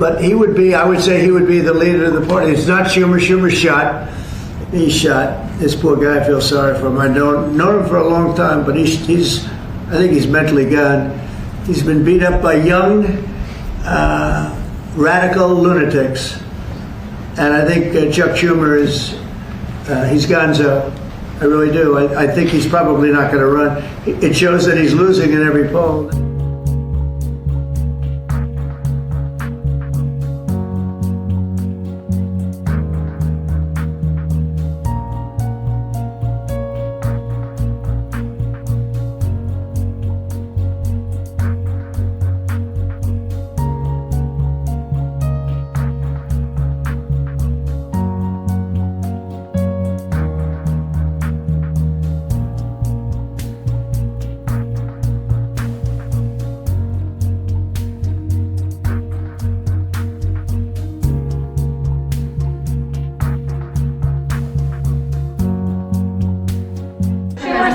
But he would be, I would say he would be the leader of the party. It's not Schumer. Schumer's shot. He's shot. This poor guy, I feel sorry for him. I've known him for a long time, but he's I think he's mentally gone. He's been beat up by young, radical lunatics. And I think Chuck Schumer he's Gonzo. I really do. I think he's probably not going to run. It shows that he's losing in every poll.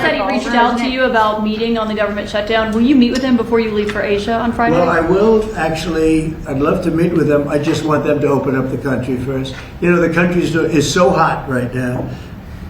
Said he reached out to you about meeting on the government shutdown. Will you meet with him before you leave for Asia on Friday? Well, I will actually. I'd love to meet with them. I just want them to open up the country first. You know, the country is so hot right now,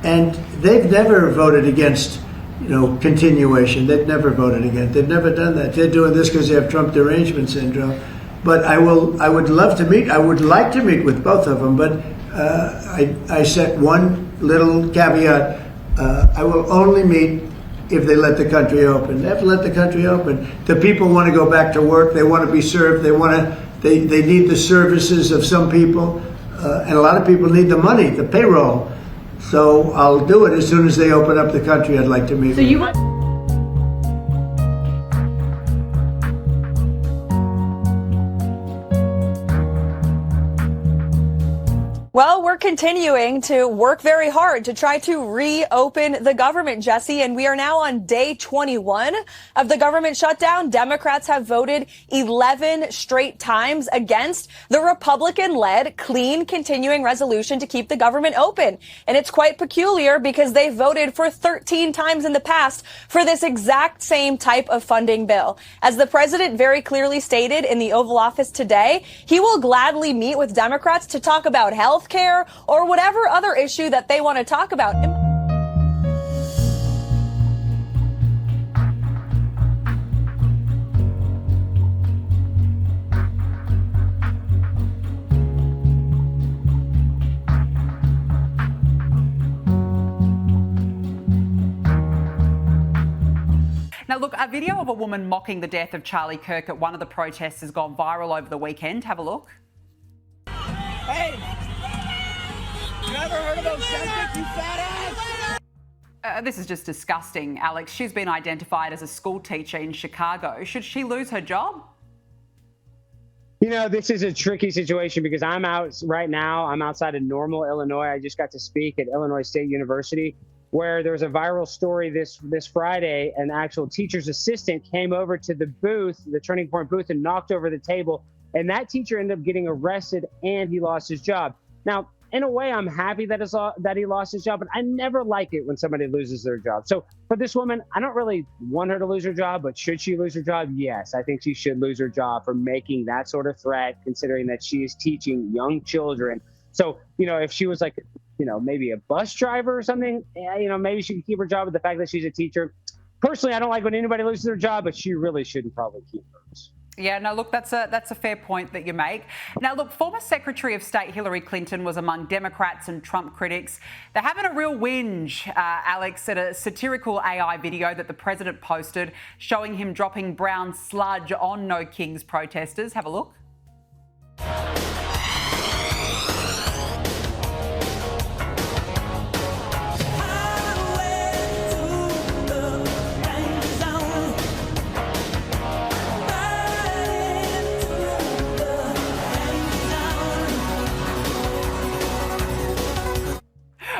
and they've never voted against, continuation. They've never voted against. They've never done that. They're doing this because they have Trump derangement syndrome. But I would love to meet. I would like to meet with both of them. But I set one little caveat. I will only meet if they let the country open. They have to let the country open. The people want to go back to work. They want to be served. They need the services of some people, and a lot of people need the money, the payroll. So I'll do it as soon as they open up the country. I'd like to meet. Well, we're continuing to work very hard to try to reopen the government, Jesse, and we are now on day 21 of the government shutdown. Democrats have voted 11 straight times against the Republican-led clean continuing resolution to keep the government open. And it's quite peculiar because they voted for 13 times in the past for this exact same type of funding bill. As the president very clearly stated in the Oval Office today, he will gladly meet with Democrats to talk about health care or whatever other issue that they want to talk about. Now, look, a video of a woman mocking the death of Charlie Kirk at one of the protests has gone viral over the weekend. Have a look. Hey! You ever heard of Ozempic, you fat ass? This is just disgusting, Alex. She's been identified as a school teacher in Chicago. Should she lose her job? This is a tricky situation because I'm out right now. I'm outside of Normal, Illinois. I just got to speak at Illinois State University, where there was a viral story this Friday. An actual teacher's assistant came over to the booth, the Turning Point booth, and knocked over the table. And that teacher ended up getting arrested and he lost his job. Now, in a way, I'm happy that he lost his job, but I never like it when somebody loses their job. So for this woman, I don't really want her to lose her job, but should she lose her job? Yes, I think she should lose her job for making that sort of threat, considering that she is teaching young children. So, if she was like, maybe a bus driver or something, maybe she could keep her job. But the fact that she's a teacher, personally, I don't like when anybody loses their job, but she really shouldn't probably keep hers. Yeah, no, look, that's a fair point that you make. Now, look, former Secretary of State Hillary Clinton was among Democrats and Trump critics. They're having a real whinge, Alex, at a satirical AI video that the president posted showing him dropping brown sludge on No Kings protesters. Have a look.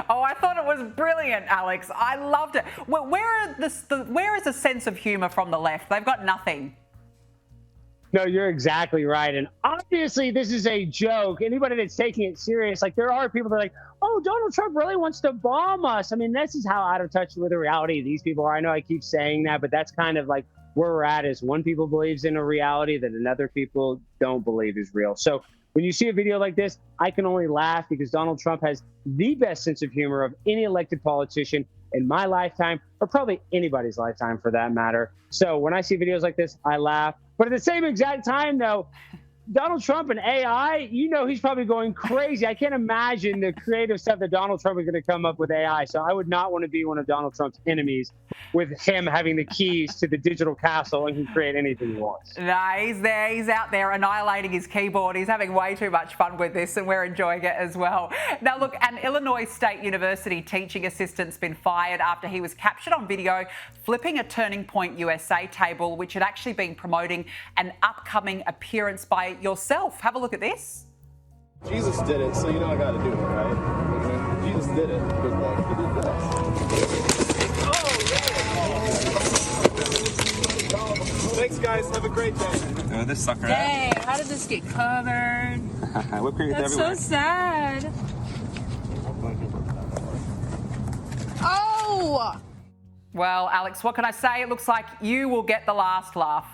Oh, I thought it was brilliant, Alex. I loved it. Where is the sense of humour from the left? They've got nothing. No, you're exactly right. And obviously, this is a joke. Anybody that's taking it serious, like there are people that are like, oh, Donald Trump really wants to bomb us. I mean, this is how out of touch with the reality these people are. I know I keep saying that, but that's kind of like where we're at is one people believes in a reality that another people don't believe is real. So when you see a video like this, I can only laugh because Donald Trump has the best sense of humor of any elected politician in my lifetime, or probably anybody's lifetime for that matter. So when I see videos like this, I laugh. But at the same exact time, though, Donald Trump and AI, you know, he's probably going crazy. I can't imagine the creative stuff that Donald Trump is going to come up with AI. So I would not want to be one of Donald Trump's enemies with him having the keys to the digital castle and can create anything he wants. No, he's there. He's out there annihilating his keyboard. He's having way too much fun with this, and we're enjoying it as well. Now, look, an Illinois State University teaching assistant's been fired after he was captured on video flipping a Turning Point USA table, which had actually been promoting an upcoming appearance by yourself. Have a look at this. Jesus did it, so you know I gotta do it, right? Jesus did it. Good luck. He did that. Thanks, guys. Have a great day. Oh, this sucker. Dang, how did this get covered? Whipped cream is That's everywhere. so sad. Oh! Well, Alex, what can I say? It looks like you will get the last laugh.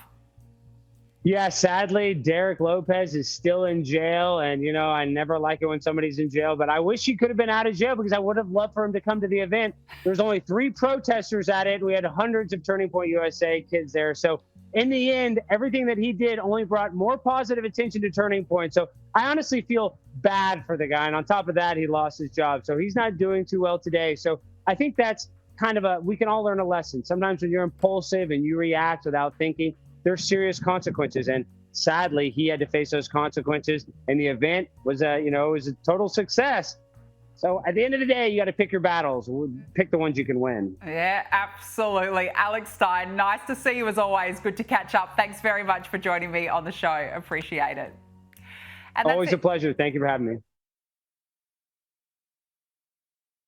Yeah, sadly, Derek Lopez is still in jail. And, you know, I never like it when somebody's in jail, but I wish he could have been out of jail because I would have loved for him to come to the event. There's only 3 protesters at it. We had hundreds of Turning Point USA kids there. So in the end, everything that he did only brought more positive attention to Turning Point. So I honestly feel bad for the guy. And on top of that, he lost his job. So he's not doing too well today. So I think that's kind of we can all learn a lesson. Sometimes when you're impulsive and you react without thinking, there's serious consequences. And sadly, he had to face those consequences. And the event was it was a total success. So at the end of the day, you got to pick your battles. Pick the ones you can win. Yeah, absolutely. Alex Stein, nice to see you as always. Good to catch up. Thanks very much for joining me on the show. Appreciate it. And Always a pleasure. Thank you for having me.